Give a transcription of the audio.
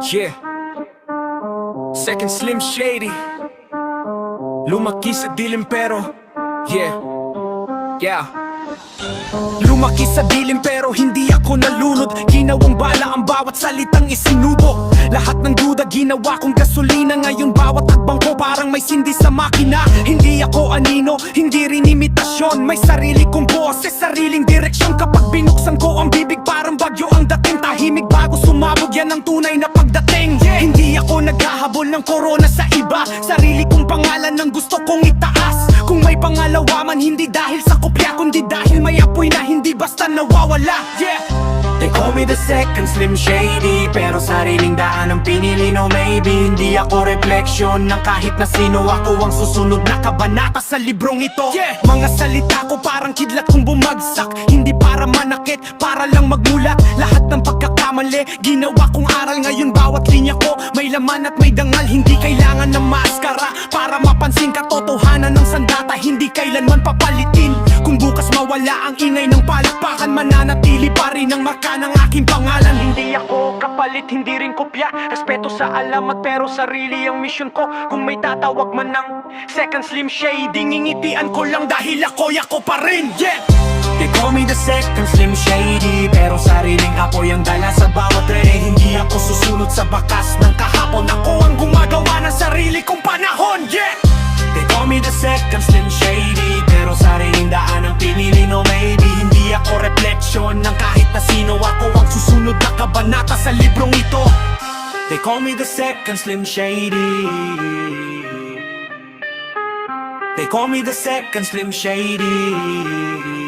Yeah, Second Slim Shady. Lumaki sa dilim pero yeah. Lumaki sa dilim pero hindi ako nalunod. Ginawang bala ang bawat salitang isinubok. Lahat ng duda ginawa kong gasolina. Ngayon bawat takbang ko parang may sindi sa makina. Hindi ako anino, hindi rin imitasyon. May sarili kong boses, sariling direksyon. Kapag binuksan ko ang bibig parang bagyo ang dating. Tahimik bago sumabog, yan ang tunay na pagdating. Hindi ako naghahabol ng corona sa iba. Sarili kong pangalan ang gusto kong itaas. Kung may pangalawa man, hindi dahil sa kopya, kundi dahil may apoy na hindi basta nawawala. They call me the Second Slim Shady, pero sariling daan ang pinili. No maybe, hindi ako refleksyon ng kahit na sino. Ako ang susunod na kabanata sa librong ito. Mga salita ko parang kidlat kong bumagsak. Hindi para manakit, para lang magmulat. Lahat ng pagkakamali, ginawa kong aral. Ngayon bawat linya ko may laman at may dangal. Hindi kailangan ng maskara para mapansin katotohanan ng sandata. Hindi kailanman papalitin. Kung bukas mawala ang ingay ng palakpakan, mananatili pa rin ang marka ng aking pangalan. Hindi ako kapalit, hindi rin kopya. Respeto sa alamat pero sarili ang mission ko. Kung may tatawag man ng Second Slim Shady, ngingitian ko lang dahil ako pa rin. They call me the Second Slim Shady, pero sariling apoy ang dala sa bawat rene. Hindi ako susunod sa bakas ng kahapon. Ako ang gumagawa ng sarili kong panahon. They call me the Second Slim Shady, pero sariling daan ang pinili. No maybe, hindi ako refleksyon ng kahit na sino. Ako ang susunod na kabanata sa librong ito. They call me the Second Slim Shady. They call me the Second Slim Shady.